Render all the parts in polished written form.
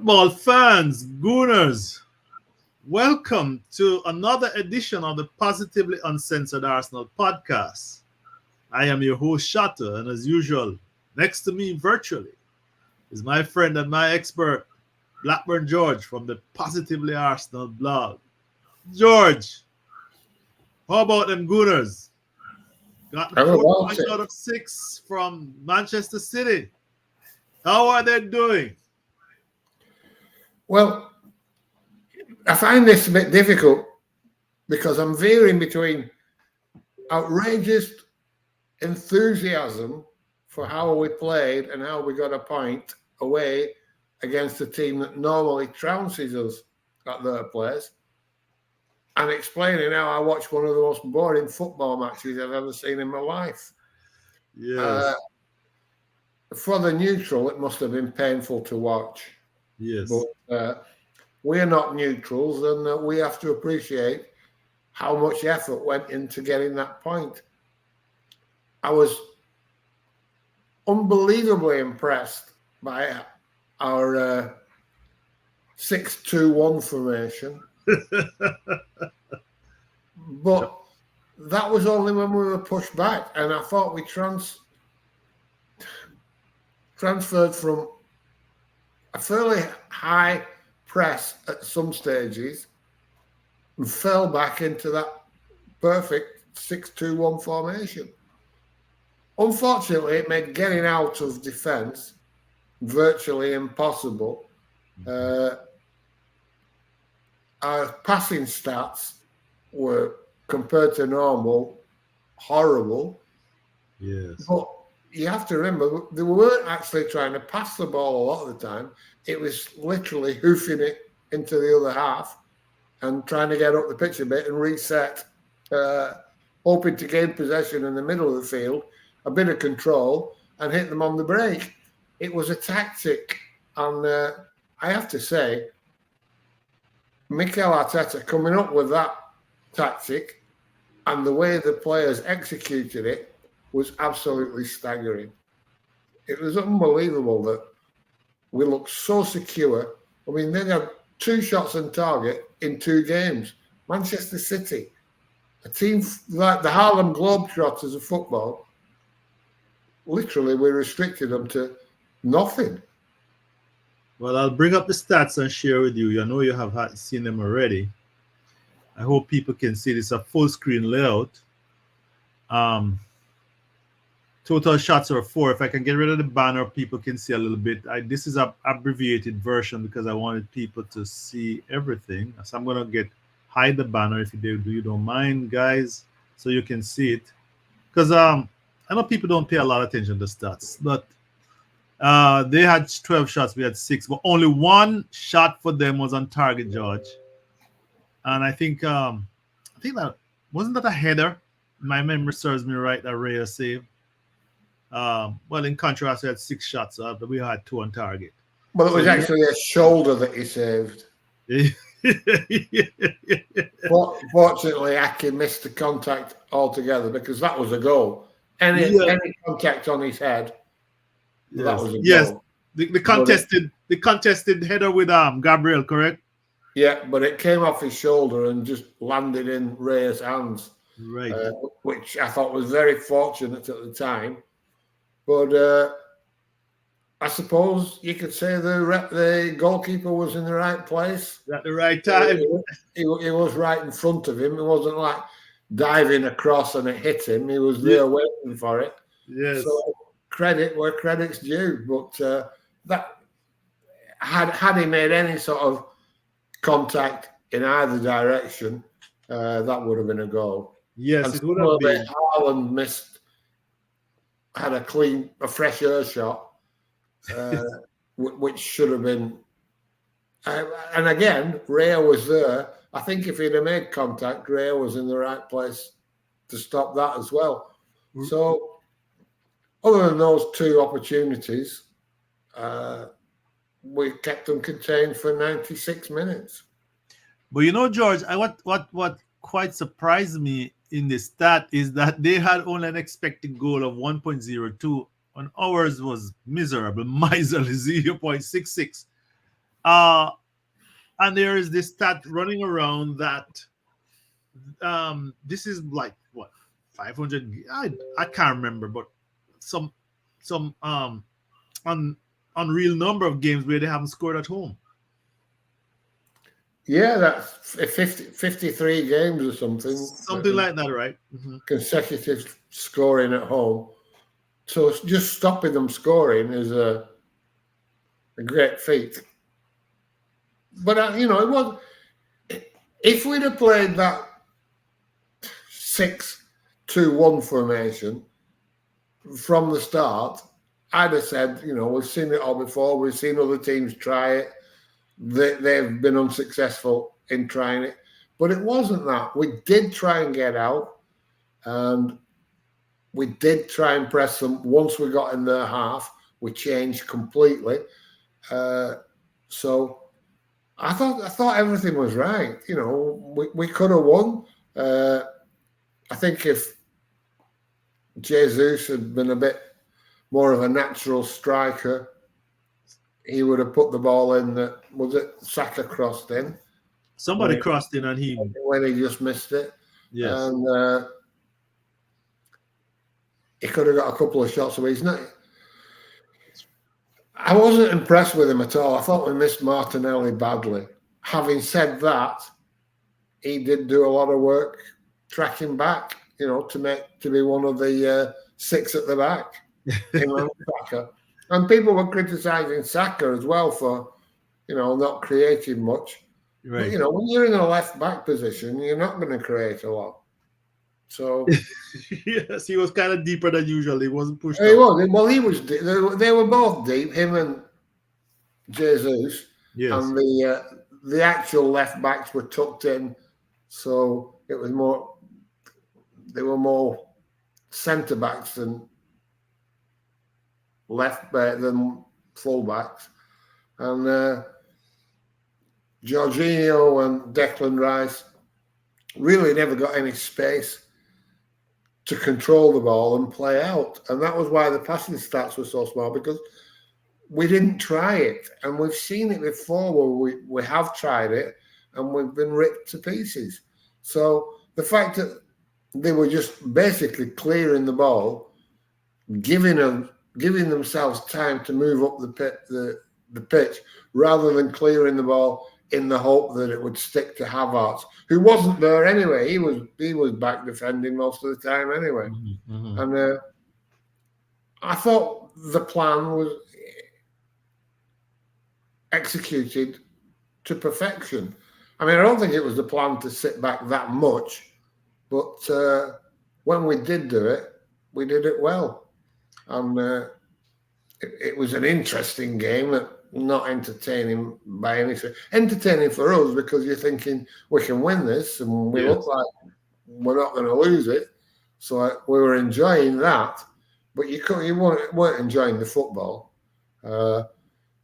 Football fans, Gooners, welcome to another edition of the Positively Uncensored Arsenal podcast. I am your host, Shatta, and as usual, next to me virtually is my friend and my expert, Blackburn George from the Positively Arsenal blog. George, how about them Gooners? Got the 4 points out of 6 from Manchester City. How are they doing? Well, I find this a bit difficult because I'm veering between outrageous enthusiasm for how we played and how we got a point away against a team that normally trounces us at their place, and explaining how I watched one of the most boring football matches I've ever seen in my life. Yes. For the neutral, it must have been painful to watch. Yes. But we're not neutrals, and we have to appreciate how much effort went into getting that point. I was unbelievably impressed by our 6-2-1 formation. But that was only when we were pushed back, and I thought we transferred from a fairly high press at some stages and fell back into that perfect 6-2-1 formation. Unfortunately, it made getting out of defence virtually impossible. Our passing stats were, compared to normal, horrible. Yes. But you have to remember, they weren't actually trying to pass the ball a lot of the time. It was literally hoofing it into the other half and trying to get up the pitch a bit and reset, hoping to gain possession in the middle of the field, a bit of control, and hit them on the break. It was a tactic. And I have to say, Mikel Arteta coming up with that tactic and the way the players executed it was absolutely staggering. It was unbelievable that we looked so secure. I mean, they had 2 shots on target in 2 games. Manchester City, a team like the Harlem Globetrotters of football, literally we restricted them to nothing. Well, I'll bring up the stats and share with you. I know you have seen them already. I hope people can see this, a full screen layout. Total shots are 4. If I can get rid of the banner, people can see a little bit. This is an abbreviated version because I wanted people to see everything. So I'm going to hide the banner if you don't mind, guys, so you can see it. Because I know people don't pay a lot of attention to stats, but they had 12 shots, we had 6, but only 1 shot for them was on target, George. And I think that wasn't that a header. My memory serves me right, that Raya save. Well, in contrast, we had 6 shots, but we had 2 on target. Well, it was actually a shoulder that he saved. Fortunately, Aki missed the contact altogether because that was a goal. Any contact on his head, that was a goal. The contested header with Gabriel, correct? Yeah, but it came off his shoulder and just landed in Raya's hands, right? Which I thought was very fortunate at the time. But I suppose you could say the goalkeeper was in the right place at the right time. He was right in front of him. It wasn't like diving across and it hit him. He was there waiting for it. Yes. So credit where credit's due. But that had he made any sort of contact in either direction, that would have been a goal. Yes, it would have been. Haaland had a fresh air shot, which should have been. And again, Raya was there. I think if he'd have made contact, Raya was in the right place to stop that as well. So, other than those 2 opportunities, we kept them contained for 96 minutes. But you know, George, what quite surprised me in the stat is that they had only an expected goal of 1.02, and ours was miserable, miserly 0.66. Uh, and there is this stat running around that this is like what 500. I can't remember, but some un, unreal number of games where they haven't scored at home. Yeah, that's 53 games or something. Something like that, right? Mm-hmm. Consecutive scoring at home. So just stopping them scoring is a great feat. But, it was. If we'd have played that 6-2-1 formation from the start, I'd have said, we've seen it all before. We've seen other teams try it. They've been unsuccessful in trying it. But it wasn't that. We did try and get out. And we did try and press them. Once we got in their half, we changed completely. So I thought everything was right. We could have won. I think if Jesus had been a bit more of a natural striker, he would have put the ball in. Was it Saka crossed in? Somebody crossed in and when he just missed it. Yes. And he could have got a couple of shots away. He's not. I wasn't impressed with him at all. I thought we missed Martinelli badly. Having said that, he did do a lot of work tracking back, to be one of the 6 at the back. Saka. And people were criticising Saka as well for, not creating much. Right. But, when you're in a left back position, you're not going to create a lot. So yes, he was kind of deeper than usual. He wasn't pushed. He was. Well, he was. They were both deep. Him and Jesus. Yes. And the actual left backs were tucked in, so it was more. They were more centre backs than than full backs, and Jorginho and Declan Rice really never got any space to control the ball and play out. And that was why the passing stats were so small, because we didn't try it. And we've seen it before where we have tried it and we've been ripped to pieces. So the fact that they were just basically clearing the ball, giving themselves time to move up the pitch rather than clearing the ball in the hope that it would stick to Havertz, who wasn't there anyway. He was back defending most of the time anyway. Mm-hmm. And I thought the plan was executed to perfection. I mean, I don't think it was the plan to sit back that much, but when we did do it, we did it well. And it was an interesting game. Not entertaining by any stretch. Entertaining for us because you're thinking we can win this and we look like we're not going to lose it. So we were enjoying that, but you weren't enjoying the football. And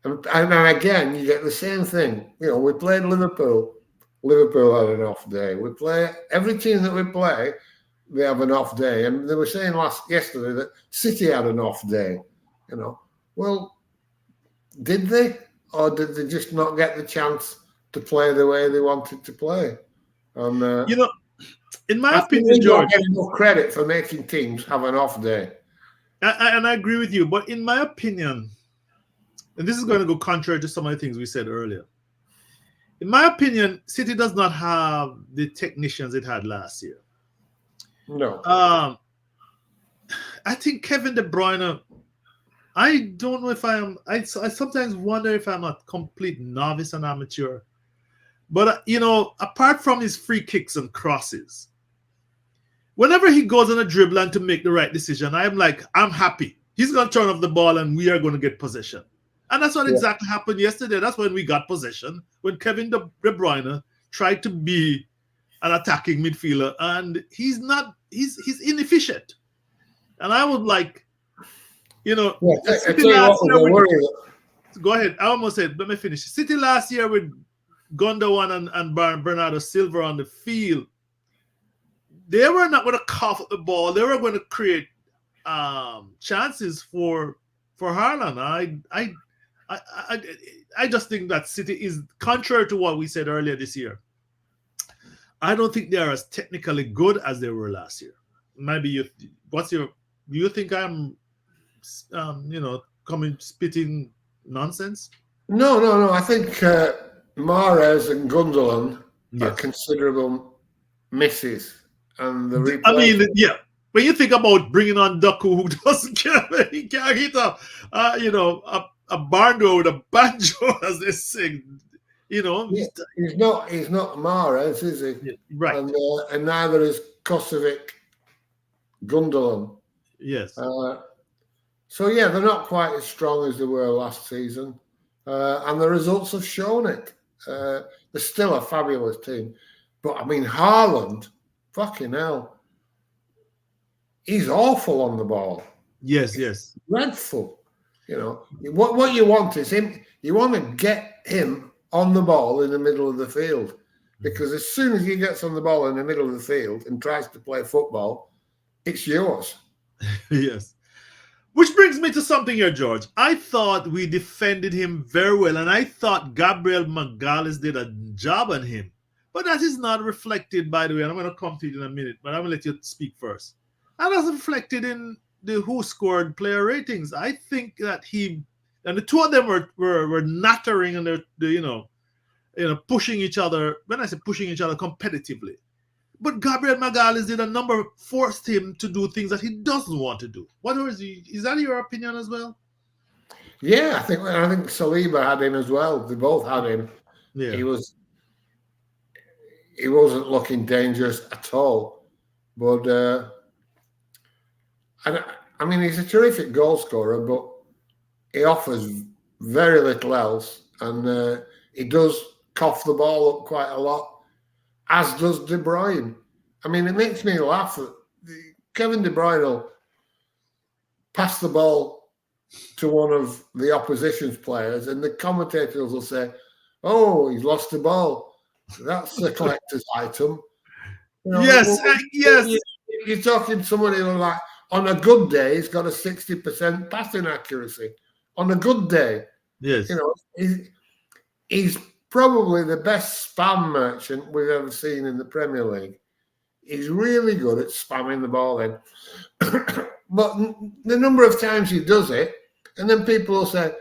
again, you get the same thing. We played Liverpool. Liverpool had an off day. We play every team that we play, they have an off day. And they were saying yesterday that City had an off day. Well, did they, or did they just not get the chance to play the way they wanted to play? And in my opinion, George, get enough credit for making teams have an off day. And I agree with you, but in my opinion, and this is going to go contrary to some of the things we said earlier. In my opinion, City does not have the technicians it had last year. No. I think Kevin De Bruyne. I don't know if I sometimes wonder if I'm a complete novice and amateur. But, apart from his free kicks and crosses, whenever he goes on a dribble and to make the right decision, I'm happy. He's going to turn off the ball and we are going to get possession. And that's what exactly happened yesterday. That's when we got possession, when Kevin De Bruyne tried to be an attacking midfielder. And he's inefficient. And I would like... Go ahead. I almost said, let me finish. City last year with Gundogan and Bernardo Silva on the field, they were not going to cough up the ball. They were going to create chances for Haaland. I I just think that City is contrary to what we said earlier this year. I don't think they are as technically good as they were last year. Maybe you, what's your? Do you think I'm, coming spitting nonsense? No. I think Mahrez and Gundogan are Yes. considerable misses, and the I mean, replacement. yeah. When you think about bringing on Ducku, who doesn't care, he can't hit a barn door with a banjo, as they sing. Yeah, he's not Mahrez, is he? Yeah, right. And neither is Kosovic Gundogan. Yes. So yeah, they're not quite as strong as they were last season, and the results have shown it. They're still a fabulous team, but I mean, Haaland, fucking hell, he's awful on the ball. Yes. Yes. Dreadful. What you want is him. You want to get him on the ball in the middle of the field, because as soon as he gets on the ball in the middle of the field and tries to play football, it's yours. Yes. Which brings me to something here, George. I thought we defended him very well, and I thought Gabriel Magalhaes did a job on him. But that is not reflected, by the way, and I'm going to come to it in a minute, but I'm going to let you speak first. That is reflected in the who scored player ratings. I think that he and the two of them were nattering and they're pushing each other. When I say pushing each other competitively, but Gabriel Magalhaes did a number, forced him to do things that he doesn't want to do. Is that your opinion as well? Yeah, I think Saliba had him as well. They both had him. Yeah. He wasn't looking dangerous at all. But I mean, he's a terrific goal scorer, but he offers very little else, and he does cough the ball up quite a lot, as does De Bruyne. I mean, it makes me laugh that Kevin De Bruyne will pass the ball to one of the opposition's players, and the commentators will say, "Oh, he's lost the ball. That's a collector's item." Yes, yes. You're talking to somebody who, like, on a good day, he's got a 60% passing accuracy. On a good day, yes, he's probably the best spam merchant we've ever seen in the Premier League. He's really good at spamming the ball in. But the number of times he does it, and then people will say,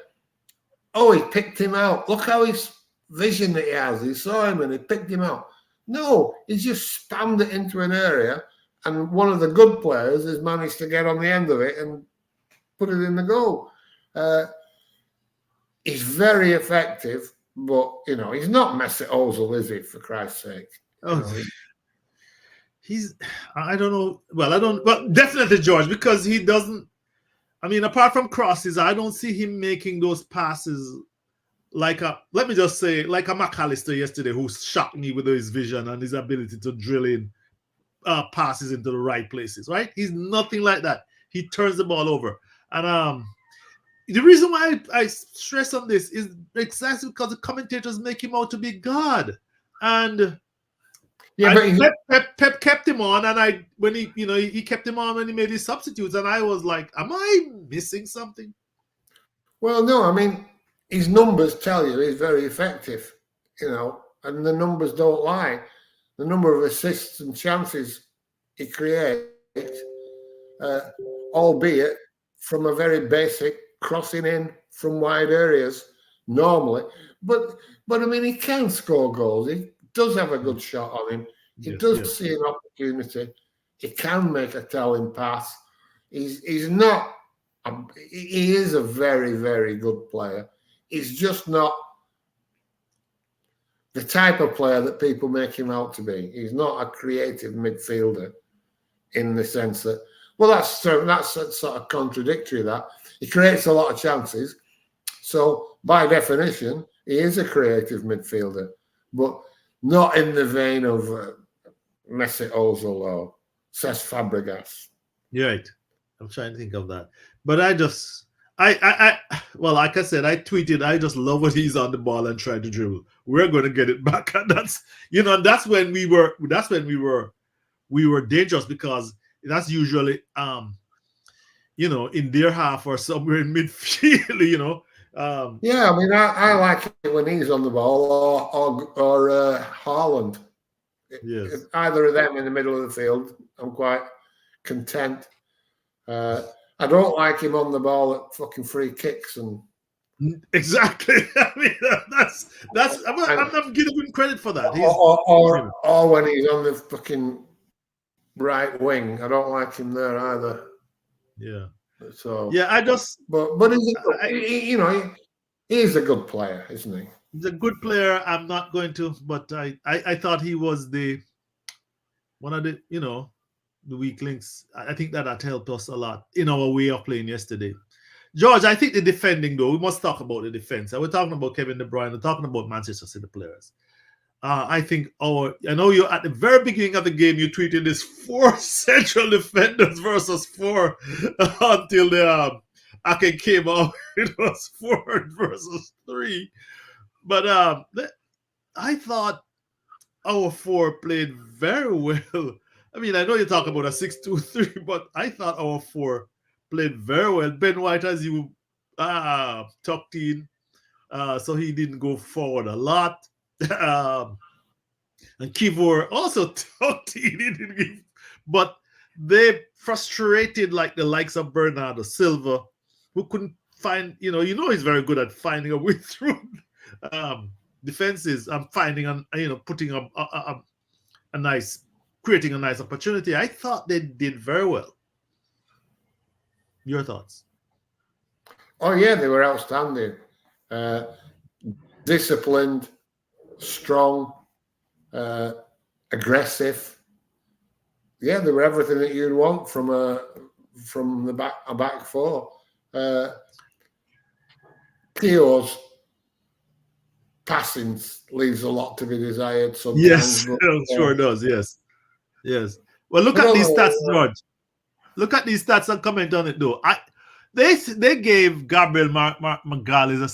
"Oh, he picked him out. Look how his vision that he has. He saw him and he picked him out." No, he's just spammed it into an area, and one of the good players has managed to get on the end of it and put it in the goal. He's very effective, but he's not Mesut Ozil, is he? For Christ's sake. I don't know. Well, definitely George, because he doesn't. I mean, apart from crosses, I don't see him making those passes like let me just say, like a McAllister yesterday, who shocked me with his vision and his ability to drill in passes into the right places. Right? He's nothing like that. He turns the ball over, and the reason why I stress on this is exactly because the commentators make him out to be God, and Pep kept him on, and he kept him on when he made his substitutes, and I was like, am I missing something? Well, no, I mean, his numbers tell you he's very effective, and the numbers don't lie. The number of assists and chances he creates, albeit from a very basic crossing in from wide areas normally, but I mean, he can score goals. He does have a good shot on him. He does see an opportunity. He can make a telling pass. He's not. He is a very, very good player. He's just not the type of player that people make him out to be. He's not a creative midfielder in the sense that, well, that's sort of contradictory. That he creates a lot of chances, so by definition, he is a creative midfielder, but not in the vein of Mesut Ozil or Cesc Fabregas. Right. I'm trying to think of that, but well, like I said, I tweeted, I just love when he's on the ball and trying to dribble. We're going to get it back, and that's when we were dangerous, because that's usually in their half or somewhere in midfield. Yeah, I mean, I like it when he's on the ball or Haaland. Yes. Either of them in the middle of the field, I'm quite content. I don't like him on the ball at fucking free kicks Exactly. I mean, that's. and I'm not giving him credit for that. He's. or when he's on the fucking right wing. I don't like him there either. Yeah. So Yeah. but he's a good player, isn't he? He's a good player. I'm not going to, but I thought he was the one of the weak links. I think that helped us a lot in our way of playing yesterday. George, I think the defending though, we must talk about the defense. We're talking about Kevin De Bruyne. We're talking about Manchester City players. I think I know you at the very beginning of the game you tweeted this 4 central defenders versus 4 until the Ake came out. It was 4 versus 3. But I thought our 4 played very well. I mean, I know you talk about a 6-2-3, but I thought our 4 played very well. Ben White, as you tucked in, so he didn't go forward a lot. And Kivor also tucked in, he didn't give, but they frustrated like the likes of Bernardo Silva, who couldn't find, he's very good at finding a way through defenses. I'm finding putting a nice, creating a nice opportunity. I thought they did very well. Your thoughts? Oh yeah, they were outstanding. Disciplined, strong, aggressive. Yeah, they were everything that you'd want from a back 4. Keogh's passing leaves a lot to be desired sometimes. Yes, sure does. Yes. Well, look at these stats, George. Look at these stats and comment on it, though. They gave Gabriel Magalhaes a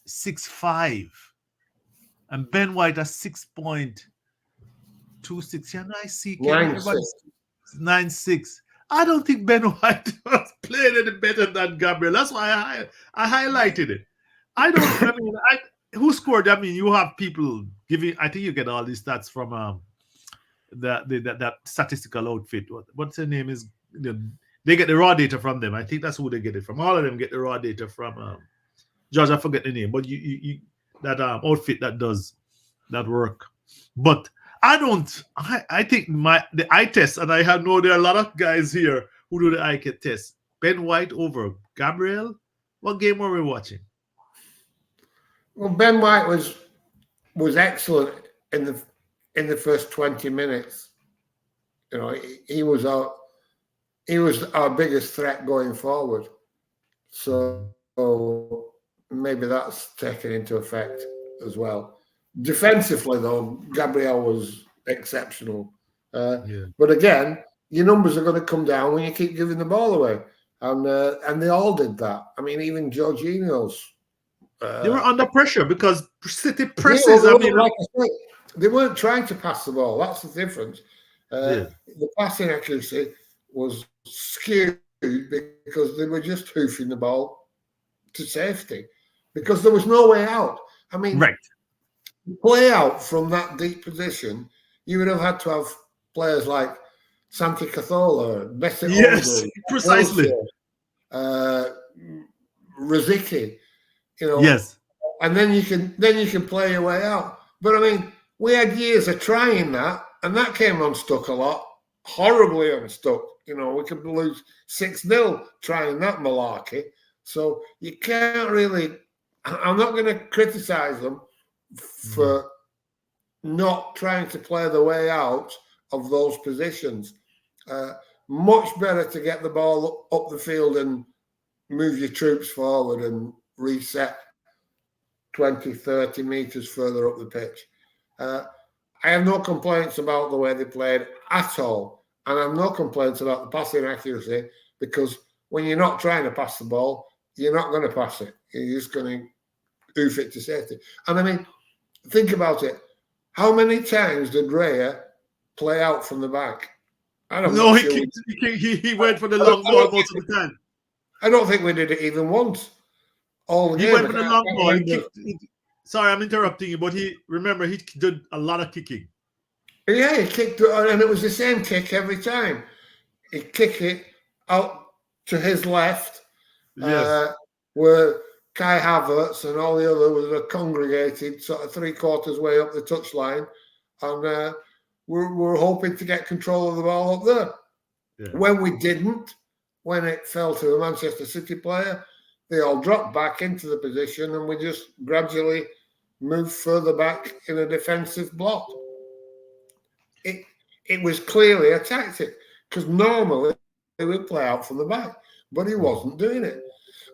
6.65 and Ben White a 6.26. Yeah, I see. 9.6. I don't think Ben White was playing any better than Gabriel. That's why I highlighted it. Who scored? I mean, you have people giving. I think you get all these stats from that statistical outfit. What's her name is? They get the raw data from them. I think that's who they get it from. All of them get the raw data from. George, I forget the name, but you that outfit that does that work. But I don't. I think the eye test, and I know there are a lot of guys here who do the eye test. Ben White over Gabriel. What game were we watching? Well, Ben White was excellent in the first 20 minutes. He was our biggest threat going forward. So maybe that's taken into effect as well. Defensively, though, Gabriel was exceptional. But again, your numbers are going to come down when you keep giving the ball away, and they all did that. I mean, even Jorginho's. They were under pressure because City presses. They weren't trying to pass the ball. That's the difference. The passing accuracy was skewed because they were just hoofing the ball to safety because there was no way out. I mean, play out from that deep position, you would have had to have players like Santi Cazorla, Messi. Yes, precisely. Rosicky. Yes, and then you can play your way out. But I mean, we had years of trying that, and that came unstuck a lot, horribly unstuck. We could lose 6-0 trying that malarkey. So you can't really. I'm not going to criticize them for not trying to play the way out of those positions. Much better to get the ball up the field and move your troops forward and reset 20, 30 metres further up the pitch. I have no complaints about the way they played at all. And I have no complaints about the passing accuracy because when you're not trying to pass the ball, you're not going to pass it. You're just going to hoof it to safety. And I mean, think about it. How many times did Raya play out from the back? I don't know. He went for the long ball most of the time. I don't think we did it even once all the He game. went I for the can't long ball. He remember. kicked. Sorry, I'm interrupting you, but he did a lot of kicking. Yeah, he kicked it, and it was the same kick every time. He'd kick it out to his left, Yes. where Kai Havertz and all the others were congregated sort of 3/4 way up the touchline, and we're hoping to get control of the ball up there. Yeah. When we didn't, when it fell to a Manchester City player, they all dropped back into the position, and we just gradually moved further back in a defensive block. It was clearly a tactic, because normally he would play out from the back, but he wasn't doing it.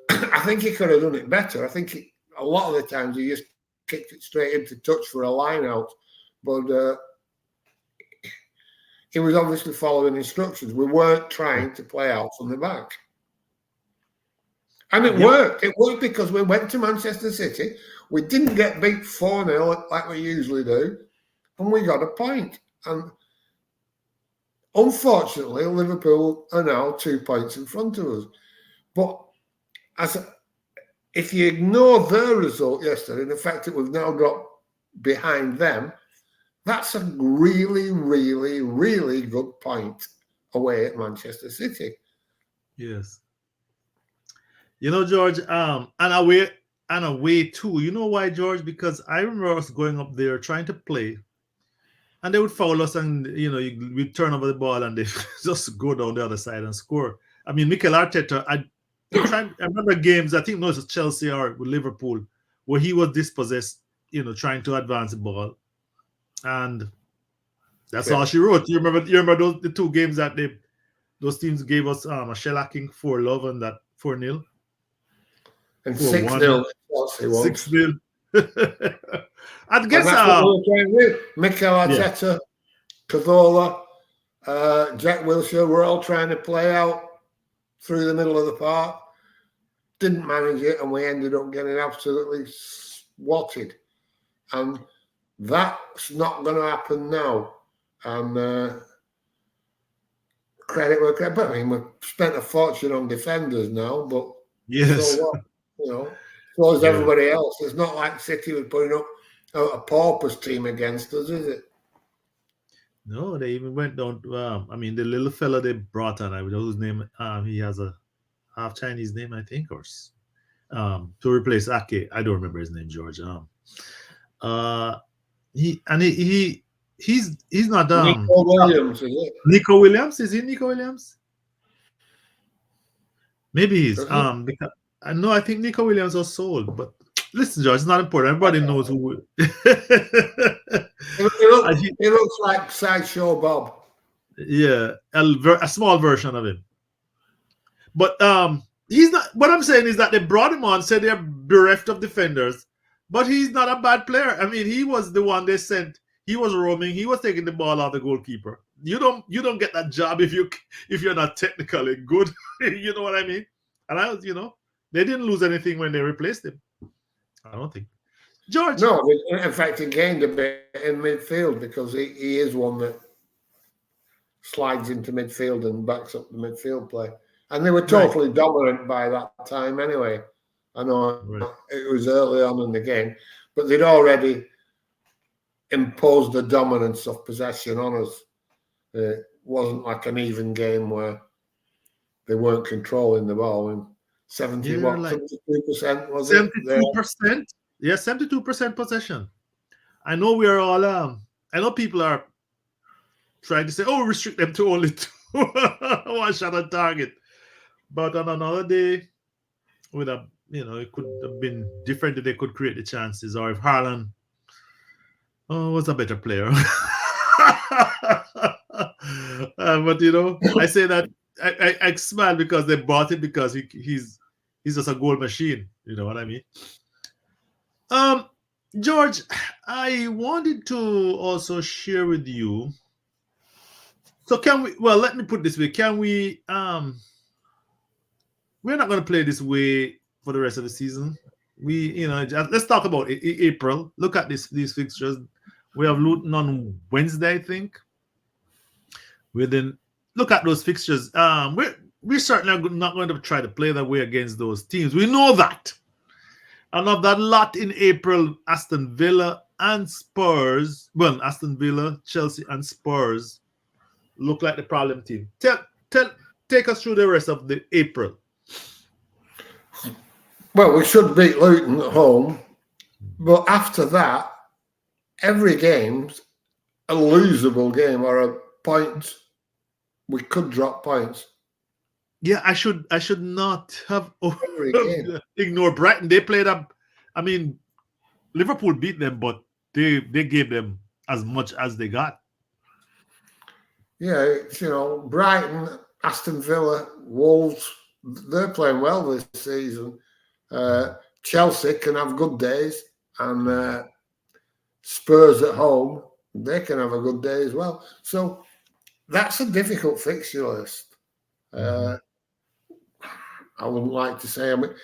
I think he could have done it better. I think a lot of the times he just kicked it straight into touch for a line out, but he was obviously following instructions. We weren't trying to play out from the back. And it worked. It worked because we went to Manchester City. We didn't get beat 4-0 like we usually do, and we got a point. And unfortunately, Liverpool are now 2 points in front of us. But if you ignore their result yesterday, and the fact that we've now got behind them, that's a really, really, really good point away at Manchester City. Yes. George, and away too. You know why, George? Because I remember us going up there trying to play, and they would foul us, and we'd turn over the ball, and they just go down the other side and score. I mean, Mikel Arteta, I remember games, I think it was Chelsea or with Liverpool, where he was dispossessed, trying to advance the ball. And that's all she wrote. You remember the two games that those teams gave us a shellacking 4-0 and that 4-0? And 6-0. 6-0. I guess that's what we were trying to do. Mikel Arteta, Cazorla, Jack Wilshere were all trying to play out through the middle of the park. Didn't manage it, and we ended up getting absolutely swatted. And that's not going to happen now. And credit where credit. But I mean, we've spent a fortune on defenders now, but so what? So is everybody else. It's not like City was putting up a paupers team against us, is it? No, they even went down. I mean, the little fella they brought on, I don't know whose name. He has a half Chinese name, I think, or to replace Ake. I don't remember his name, George. He's not Nico Williams, is it? Nico Williams? Is he Nico Williams? Maybe he's because I know, I think Nico Williams was sold, but listen, George, it's not important. Everybody knows who. He looks like Sideshow Bob. Yeah, a small version of him. But he's not. What I'm saying is that they brought him on, said they're bereft of defenders, but he's not a bad player. I mean, he was the one they sent. He was roaming. He was taking the ball out of the goalkeeper. You don't get that job if you're not technically good. You know what I mean? And they didn't lose anything when they replaced him. I don't think. George. No, in fact, he gained a bit in midfield because he is one that slides into midfield and backs up the midfield play. And they were totally dominant by that time anyway. I know it was early on in the game, but they'd already imposed the dominance of possession on us. It wasn't like an even game where they weren't controlling the ball. And 72% was it? 72%? Yeah, 72% possession. I know we are all I know people are trying to say, restrict them to only 1 shot on target. But on another day, with it could have been different if they could create the chances, or if Haaland was a better player. But I say that I smile because they bought it, because he's just a goal machine. You know what I mean? George, I wanted to also share with you. So can we? Well, let me put it this way: can we? We're not going to play this way for the rest of the season. Let's talk about April. Look at these fixtures. We have Luton on Wednesday, I think. We then look at those fixtures. we're certainly not going to try to play that way against those teams. We know that. And of that lot in April, Aston Villa and Spurs, well, Aston Villa, Chelsea, and Spurs look like the problem team. Tell, take us through the rest of the April. Well, we should beat Luton at home, but after that, every game's a losable game or a point. We could drop points. Yeah, I should not have Every game. ignored Brighton. They played up. I mean, Liverpool beat them, but they gave them as much as they got. Yeah, it's, Brighton, Aston Villa, Wolves, they're playing well this season. Chelsea can have good days, and Spurs at home, they can have a good day as well. So that's a difficult fixture list. I wouldn't like to say, but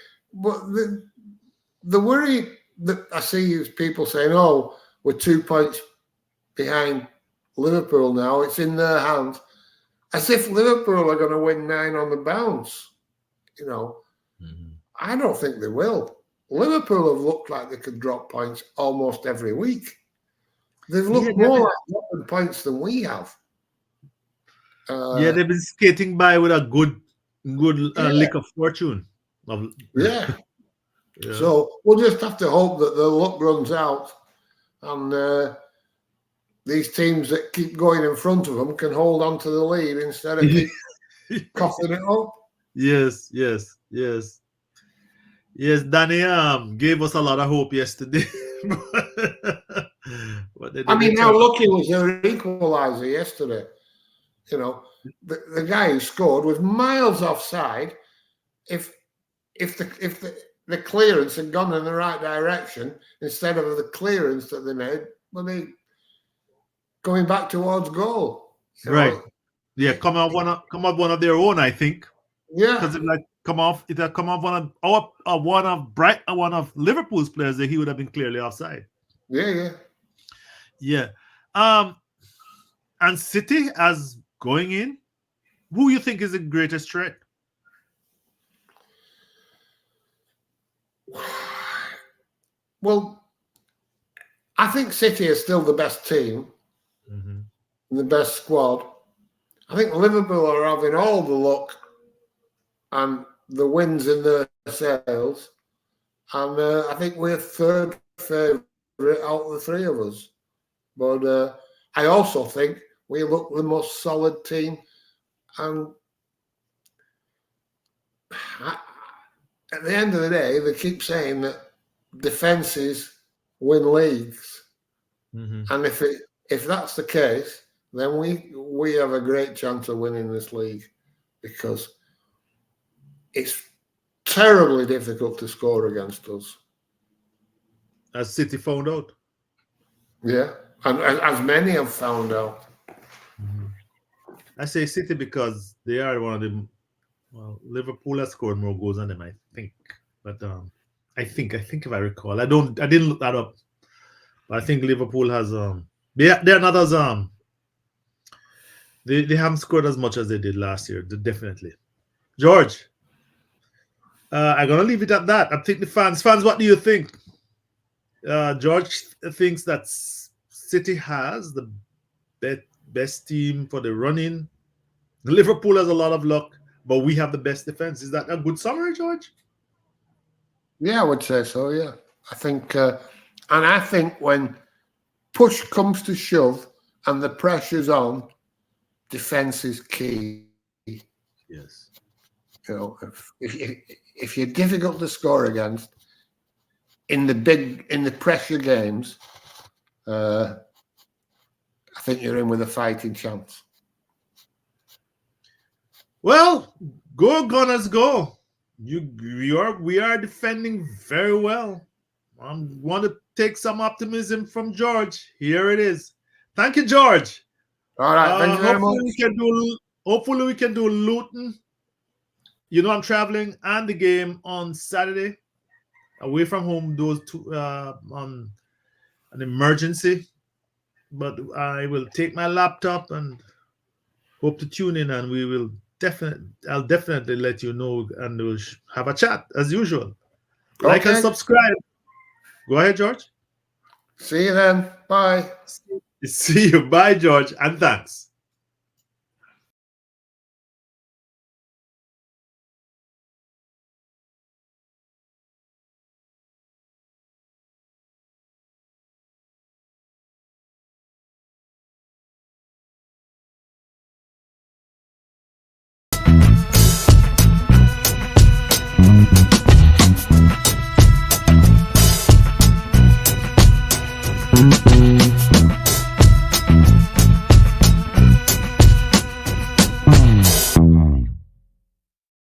the worry that I see is people saying, "Oh, we're 2 points behind Liverpool now. It's in their hands," as if Liverpool are going to win 9 on the bounce. I don't think they will. Liverpool have looked like they could drop points almost every week. They've looked more like dropping points than we have. Yeah, they've been skating by with a good lick of fortune. Yeah. So we'll just have to hope that the luck runs out, and these teams that keep going in front of them can hold on to the lead instead of keep coughing it up. Yes. Danny gave us a lot of hope yesterday. How lucky was their equaliser yesterday? The guy who scored was miles offside. If the clearance had gone in the right direction instead of the clearance that they made, going back towards goal. Right. Yeah, come off one of their own, I think. Yeah. Because it had come off one of Liverpool's players that he would have been clearly offside. Yeah. And City as going in, who you think is the greatest threat? Well, I think City is still the best team, the best squad. I think Liverpool are having all the luck and the wins in their sails, and I think we're third favourite out of the three of us. But I also think we look the most solid team, and at the end of the day, they keep saying that defences win leagues, and if that's the case, then we have a great chance of winning this league, because it's terribly difficult to score against us. As City found out. Yeah, and as many have found out. I say City because they are one of them. Well, Liverpool has scored more goals than them, I think. But I think if I recall, I didn't look that up. But I think Liverpool has they're not as they haven't scored as much as they did last year, definitely. George, I'm gonna leave it at that. I think the fans, what do you think? George thinks that City has the best team for the running. Liverpool has a lot of luck, but we have the best defense. Is that a good summary, George? Yeah, I would say so. Yeah, I think, and I think when push comes to shove and the pressure's on, defense is key. Yes. If you're difficult to score against in the pressure games, I think you're in with a fighting chance. Well, go Gunners, go! We are defending very well. I want to take some optimism from George. Here it is. Thank you, George. All right, thank you very much. Hopefully we can do Luton. I'm traveling and the game on Saturday, away from home. Those two on an emergency, but I will take my laptop and hope to tune in, and we will I'll definitely let you know, and we'll have a chat as usual. Like and Okay. subscribe. Go ahead, George. See you then. Bye. See you. Bye, George, and thanks.